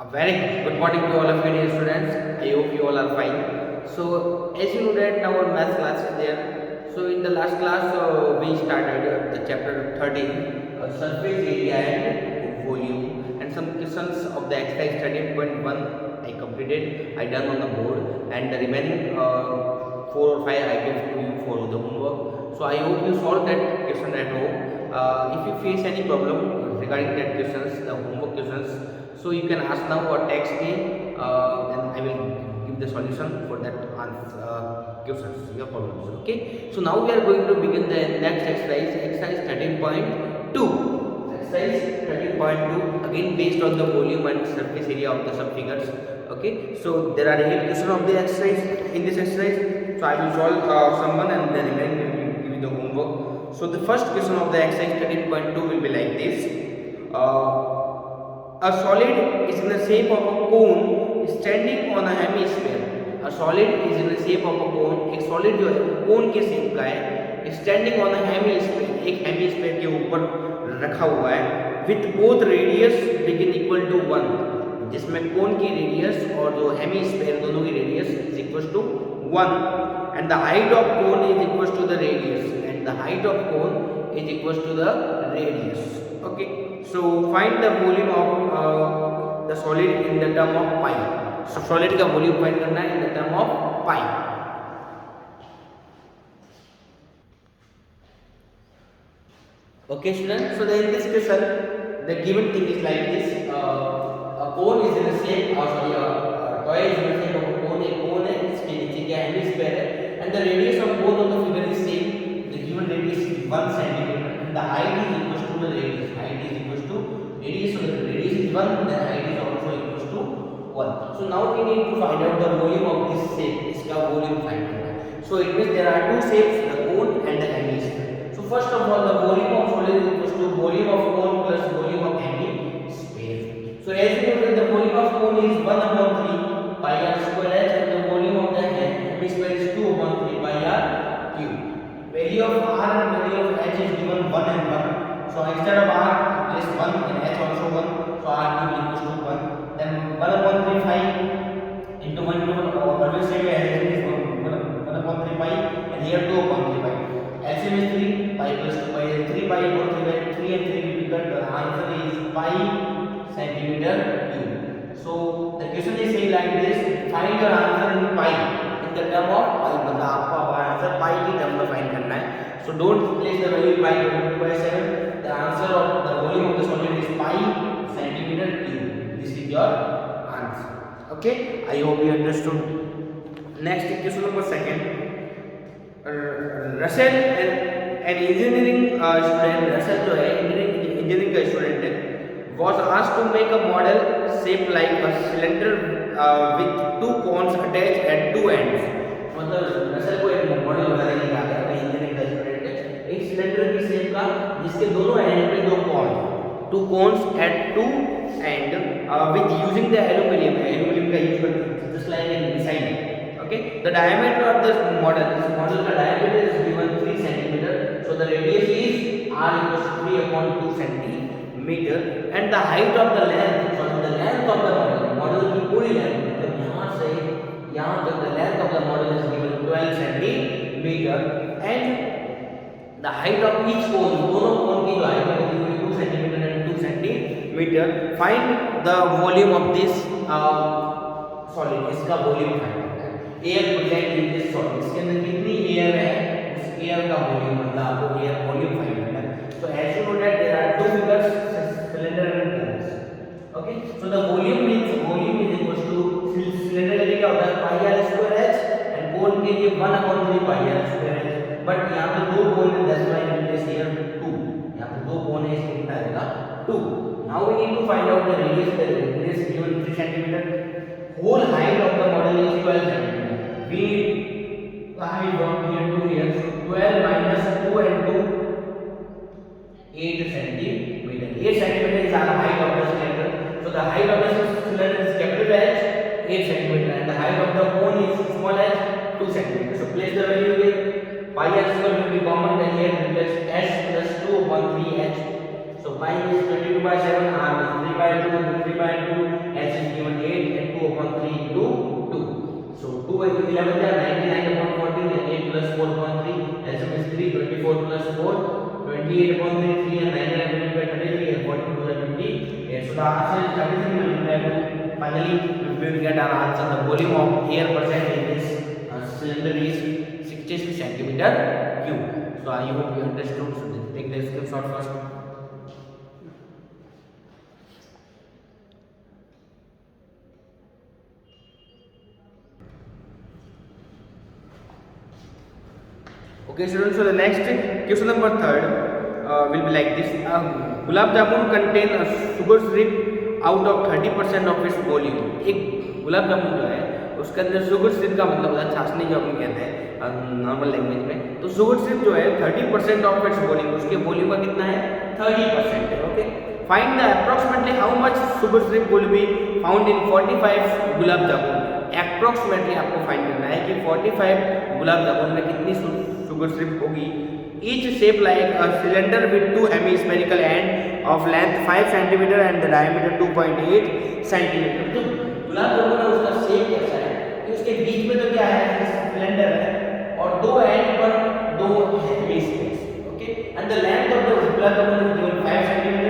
A very good morning to all of you dear students. I hope you all are fine. So as you know that our math class is there. So in the last class we started the chapter 13, surface area and volume, and some questions of the exercise 13.1 I completed. I done on the board, and the remaining 4 or 5 I give to you for the homework. So I hope you solve that question at home. If you face any problem regarding that questions, the homework questions, so you can ask now or text me, then I will give the solution for that questions, your problems. Okay. So now we are going to begin the next exercise, exercise 13.2. Exercise 13.2 again based on the volume and surface area of the subfigures. Okay. So there are 8 questions of the exercise in this exercise. So I will solve someone and then remaining will give you the homework. So the first question of the exercise 13.2 will be like this. A solid is in the shape of a cone standing on a hemisphere. A solid is in the shape of a cone. एक solid जो है cone के shape का है, standing on a hemisphere, एक hemisphere के ऊपर रखा हुआ है, with both radius begin equal to 1, जिसमें cone की radius और जो hemisphere दोनों की radius is equals to 1, and the height of cone is equals to the radius, and the height of cone is equals to the radius. Okay. So find the volume of the solid in the term of pi. So solid का volume find करना है in the term of pi. Okay students, so in this question the given thing is like this. A cone is in the shape, a toy is in the shape of a cone. एक cone है, इसके नीचे क्या hemisphere है, and the radius of both of the figure is same. The given radius is 1 centimeter and the height is equals to the radius. Height is equals to radius, so the radius is 1, then height is also equals to 1. So now we need to find out the volume of this shape. इसका volume find करना है. So it means there are two shapes, the cone and the hemisphere. So first of all, the volume of solid is equals to volume of cone plus volume of hemisphere. So as you know that the volume of cone is 1 upon 3 pi r square h, and the volume of the hemisphere is 2 upon 3 pi r cube. Value of r and value of h is given 1 and 1. So instead of r, place 1 and h also 1. So r cube equals to 1. Then 1 upon 3 pi into 1 into 1. Always say h is 1 upon 3 pi, and here 2 upon 3 pi. LCM is 3 pi plus 2 pi, and 3 pi upon 3 pi, 3 and 3 will be cut. The answer is pi centimeter cube. So the question is saying like this: find your answer in pi in the term of pi. मतलब आपको answer pi की term में find करना है. So don't place the value pi equal to 7. The answer of the volume of the solid is pi centimeter cube. This is your answer. Okay, I hope you understood. Next question number 2. Russell an engineering student, Russell जो है engineering का student है, was asked to make a model shaped like a cylinder with 2 cones attached at 2 ends. मतलब Russell को एक model बनाने के लिए कहा गया, इंजीनियरिंग का स्टूडेंट है, एक सिलेंडर की शेप का जिसके दोनों एंड पे 2 cone, 2 cones at 2 end with using the aluminum का यूज करते, just like in missile. Okay, the diameter of this model का diameter is given 3 centimeter. So the radius is r equals to 3 upon 2 centimeter, and the height of the length, so the length of the model की पूरी length, मतलब यहाँ से यहाँ तक the length of the model is given 12 centimeter, and the height of each cone, दोनों cone की जो height है वो 2 centimeter and 2 centimeter. Find the volume of this solid. इसका volume find करना है. Air present in this solid. इसके अंदर कितनी air है, उस air का volume मतलब आपको air volume find करना है. So as you know that there are two figures, cylinder and cones. Okay, so the volume means volume is equals to cylinder के लिए क्या होता है pi r square h, and cone के लिए 1 upon 3 pi r square h. But यहाँ पे 2 cone है, that's why we place here 2. यहाँ पे 2 cone है, इसलिए कितना आएगा 2. Now we need to find out the radius. The radius is given 3 centimeter. Whole height of the model is 12 centimeter. We need the height from here to here. So 12 minus 2 and 2, 8 centimeter. 8 centimeter is our height of the cylinder. So the height of the cylinder is capital H, 8 centimeter, and the height of the cone is small h, 2 centimeter. So place the value with pi r square will be common, then here replace h plus 2 upon 3 h. So pi is 22 by 7, r is 3 by 2, 3 by 2, h is given plus 4, 28 upon 3 and 9 multiplied by 33 and 42 to the 50. So the answer is 33 multiplied by 2. Finally, we will get our answer. The volume of air percent in this cylinder is 66 centimeter cube. So I hope you understood. So take the screenshot first. Okay students, so the next question number 3 will be like this. Gulab jamun contain a sugar syrup out of 30% of its volume. एक गुलाब जामुन जो है उसके अंदर sugar syrup का मतलब होता है चाशनी जो अपन कहते हैं नॉर्मल लैंग्वेज में. तो शुगर सिरप जो है 30% ऑफ इट्स वॉल्यूम, उसके वॉल्यूम का कितना है 30% है. Okay, find the approximately how much sugar syrup will be found in 45 gulab jamun. Approximately आपको फाइंड करना है कि 45 गुलाब जामुन में कितनी शुगर सिरप होगी. Each shape like a cylinder with two hemispherical end of length 5 cm and the diameter 2.8 cm. तो गुलाब जामुन है उसका शेप कैसा है कि उसके बीच में तो क्या है सिलेंडर है और दो एंड पर दो hemispheres. Okay, and the length of the gulab jamun is given 5 cm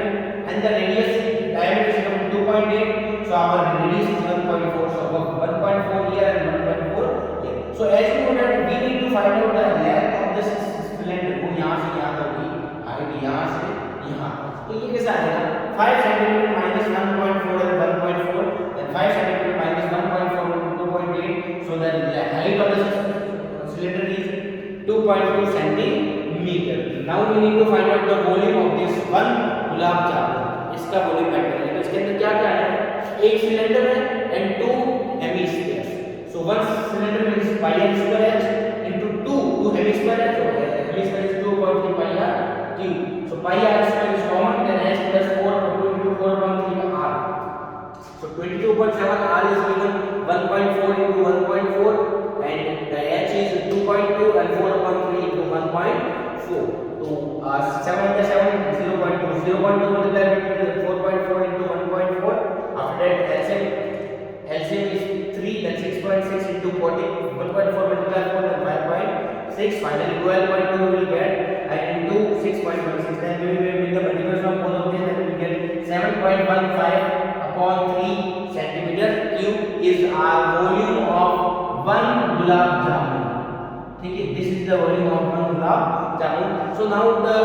and the radius diameter is given 2.8. So our radius is 1.4. So 1.4 here and 1.4 here. So as you know that we need to find out the length of this cylinder को यहाँ से यहाँ तक की height यहाँ से यहाँ. तो ये कैसा आएगा 5 cm minus 1.4 and 1.4 and 5 cm minus 1.4 and 2.8. So the height of the cylinder is 2.2 centimeter. Now we need to find out the volume of this one gulab jamun. इसका वॉल्यूम फाइंड करना है. तो इसके अंदर क्या क्या है, एक सिलेंडर है and two hemispheres. So one cylinder means pi r square h into two hemisphere h. Hemisphere is 2.3 pi r cube. So pi r square is common, then h plus 4 into 4.3 r. So 22.7 r is given 1.4 into 1.4 and the h is 2.2 and 4.3 into 1.4. So 7 into 7 0.2 multiplied by 4.4 into 1.4. After that LCM is 3, then 6.6 into 40, 1.4 multiplied 4, then 5.6, finally 12.2 we will get, and into 6.16, then we will make the multiplication of both of these, then we will get 7.15 upon 3 centimeter cube is our volume of one gulab jamun. Okay, this is the volume of one gulab jamun. So now the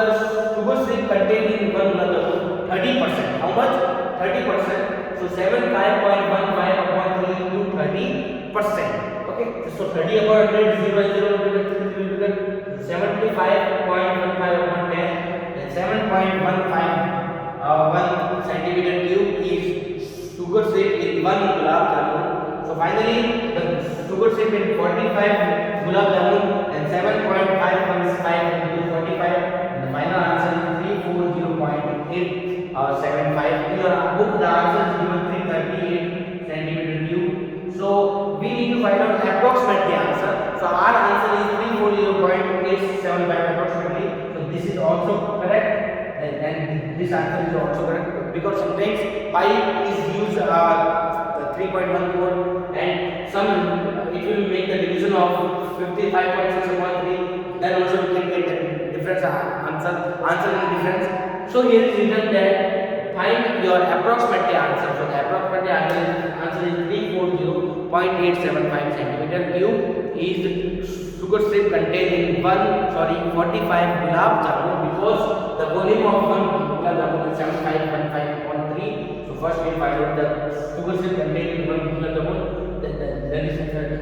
sugar syrup contained in one gulab jamun 30%. How much? 30%. So 75.15 upon 3 into 30%. Okay, so 30 upon 100 0 75.15 upon 10, then 7.15 1 centimeter cube is sugar syrup in one gulab jamun. So finally the sugar syrup in 45 gulab jamun and 7.515 into 45, and the final answer is 340.875. In your book the answer is given 338 centimeter cube. So we need to find out approximate the answer. So our answer is 340.875 approximately. So this is also correct, and this answer is also correct because sometimes pi is used 3.14 and some it will make the division of 55.6 upon 3. Then also we can get the difference answer in difference. So here is written that find your approximate answer. So the approximate answer is 340.875 centimeter cube is sugar syrup contained in 45 gulab jamun because the volume of one gulab jamun is 7515 upon 3. So first we find out the sugar syrup contained in one gulab jamun, then is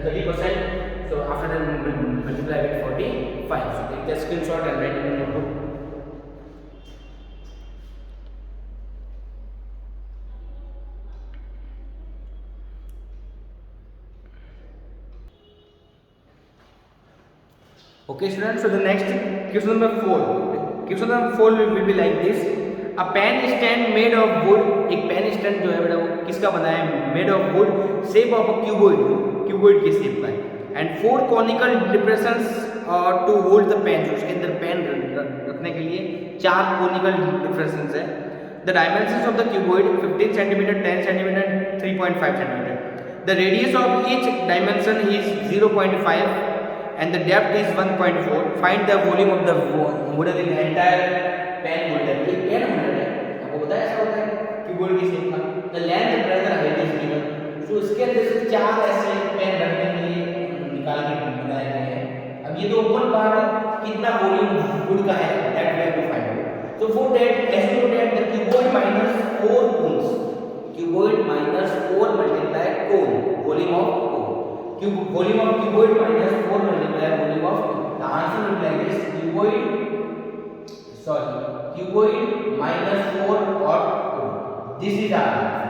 30%. So after that we will multiply with 45. So take the screenshot and write it in your book. Okay students, so the next question number 4. Question number 4 will be like this. A pen stand made of wood. एक pen stand जो है बेटा वो किसका बना है? Made of wood, shape of a cuboid के shape का है, and 4 conical depressions to hold the pen. उसके अंदर पेन रखने के लिए 4 conical depressions है. The dimensions of the cuboid 15 cm, 10 cm, 3.5 cm. The radius of each dimension is 0.5. and the depth is 1.4. Find the volume of the model in entire pen holder. ये pen holder है, आपको पता है ऐसा होता है keyboard की shape का. The length, breadth, height is given. So इसके अंदर से 4 ऐसे पेन रखने के लिए निकाल के बनाए गए हैं. अब ये तो ओपन पार्ट है, कितना वॉल्यूम वुड का है that we have to find out. So for that, estimate that the cuboid minus 4 cones. Cuboid minus 4 multiply cone, volume of cone. Volume of cuboid minus 4 multiply volume of cone. The answer will be like this: cuboid minus 4 or cone. This is our answer.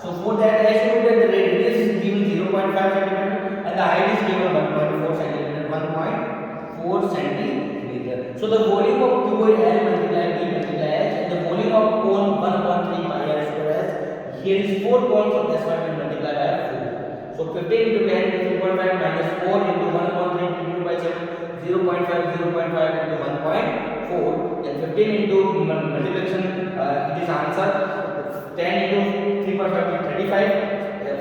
So for that, estimate that the radius is given 0.5 centimeter and the height is given 1.4 centimeter. 1.4 centimeter. So the volume of cuboid L multiply B multiply H, and the volume of cone 1/3 pi r square S. Here is 4 cones, so that's why we multiply by 4. So 15 into 10 is 3.5 minus 4 into 1/3 divided by 7, 0.5 into 1.4. Then 15 into multiplication, it is answer. 10 into 3.5 is 35.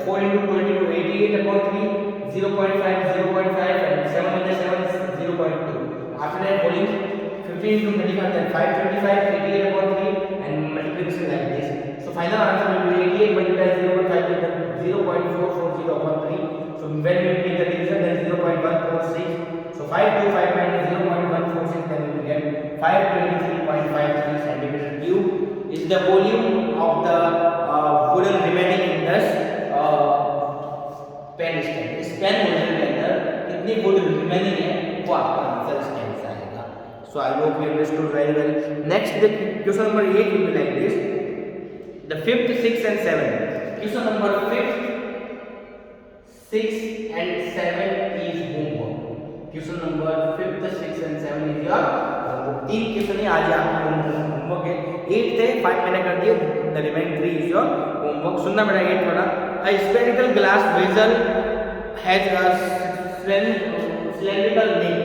4 into 20 to 88/3. 0.5, and 7 minus 7 is 0.2. After that, volume 15 into 25, then 525, 88/3, and multiplication like this. So final answer will be 88 multiplied 0.5 with 0.440/3. So when we make the division, then 0.146. So 525 minus 0.146, then we will get 523.53 centimeter cube is the volume of the wooden remaining in this pen stand. इस pen holder के अंदर कितनी would remaining है वो आपका answer इस type से आएगा. So I hope you understood very well. Next the question number 8 will be like this. The 5th, 6th and 7th. Question number 5th, 6th and 7th is homework. Question number 5th, 6th and 7th is your homework. 3 question ही आज आपका homework है. 8 थे 5 मैंने कर दिए. The remaining 3 is your homework. सुनना मेरा 8 वाला. A spherical glass vessel has a cylindrical neck.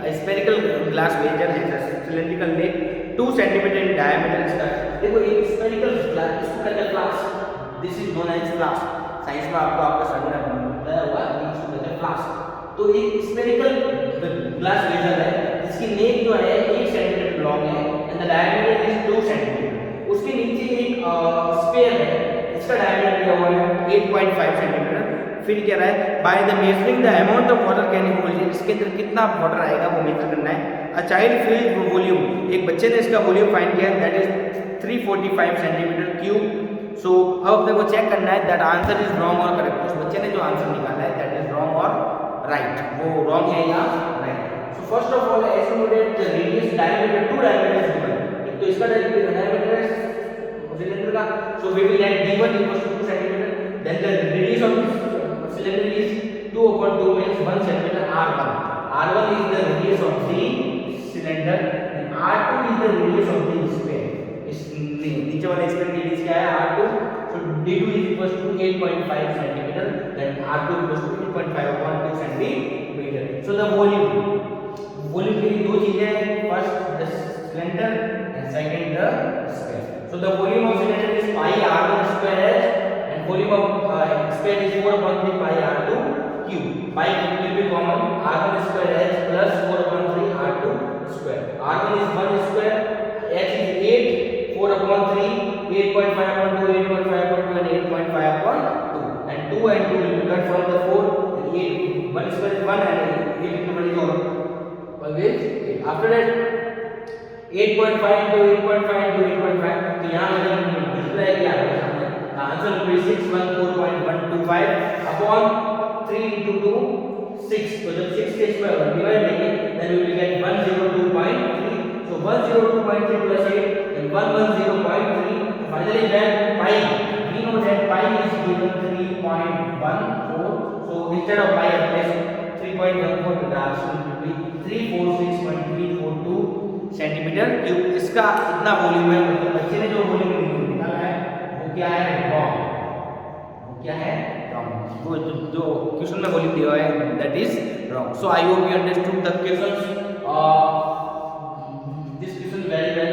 A spherical glass vessel has a cylindrical neck 2 cm in diameter. इसका देखो एक spherical glass, इसको कहते हैं flask. This is known as flask. Science में आपको आपका सर ने बताया होगा इसको कहते हैं फ्लास्क. तो एक spherical glass vessel है जिसकी नेक जो है 1 cm लॉन्ग है and the diameter is 2 cm. उसके नीचे एक स्फीयर है, इसका डायमीटर दिया हुआ है 8.5 सेंटीमीटर. फिर क्या रहा है, by the measuring the amount of water can you hold, इसके अंदर कितना वाटर आएगा वो मेजर करना है. अ चाइल्ड फिल्ड वॉल्यूम, एक बच्चे ने इसका वॉल्यूम फाइंड किया, दैट इज 345 सेंटीमीटर क्यूब. सो अब अपने को चेक करना है दैट आंसर इज रॉन्ग और करेक्ट. उस बच्चे ने जो आंसर निकाला है दैट इज रॉन्ग और राइट, वो रॉन्ग है या right. So first of all estimated the radius diameter 2 diameter given. तो इसका डायमीटर है cylinder का. So we will get d1 equals to 2 cm. Then the radius of cylinder is 2/2 means 1 cm. R1 is the radius of the cylinder and R2 is the radius of the sphere. इस नीचे वाले spare की radius क्या है R2. So d2 is equals to 8.5 cm. Then R2 equals to 8.5/2 cm. So the volume के लिए दो चीजें हैं, first the cylinder and second the sphere. So the volume of cylinder is pi r1 square h and volume of sphere is 4/3 pi r2 cube. Pi will be common, r1 square h plus 4/3 r2 square. R1 is 1 square, h is 8, 4/3, 8.5/2, 8.5/2 and 8.5/2. And 2 and 2 will be cut from the 4. 8, 1 square is 1 and 8 into 1 is always 8. After that 8.5 into 8.5 into 8.5. तो यहाँ मैंने multiply किया आपके सामने. Answer will be 614.125 upon 3 into 2 6. तो जब 6 के square divide करेंगे then we will get 102.3. So 102.3 plus 8 then 110.3. Finally get pi. We know that pi is given 3.14. So instead of pi I place 3.14. The answer will be 346.342 centimetre cube. इसका इतना volume है. मतलब बच्चे ने जो volume निकाला है वो क्या है, रॉन्ग. वो क्या है, रॉन्ग. वो जो क्वेश्चन में वॉल्यूम दिया है that is wrong. So I hope you understood the questions. This question very well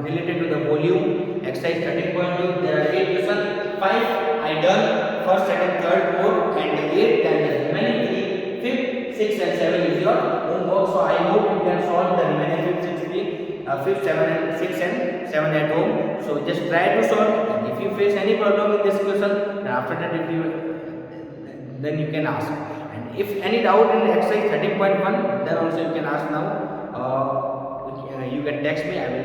related to the volume. Exercise 13.2. There are 8 questions. 5 I done, first, second, third, fourth, and 8. Then the remaining 3, 5th, 6th, and your homework. So I hope you can solve the remaining 5th, 6 and 7 at home. So just try to solve, and if you face any problem in this question, and after that then you can ask. And if any doubt in exercise 13.1, then also you can ask now. You can text me, I will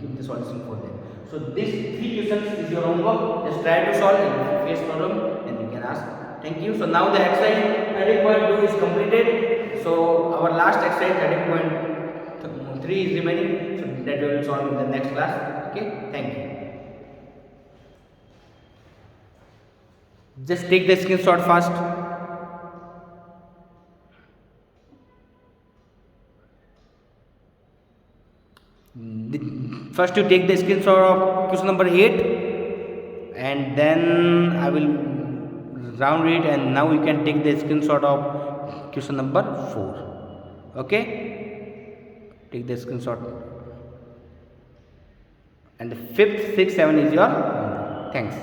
give the solution for them. So these 3 questions is your homework. Just try to solve, and if you face problem, then you can ask. Thank you. So now the exercise 13.2 is completed. So our last exercise 13.3 is remaining. So that we will solve in the next class. Okay. Thank you. Just take the screenshot fast. First you take the screenshot of question number 8, and then I will round it, and now you can take the screenshot of question number 4. Okay, take the screenshot, and the 5th, 6th, 7 is your homework. Thanks.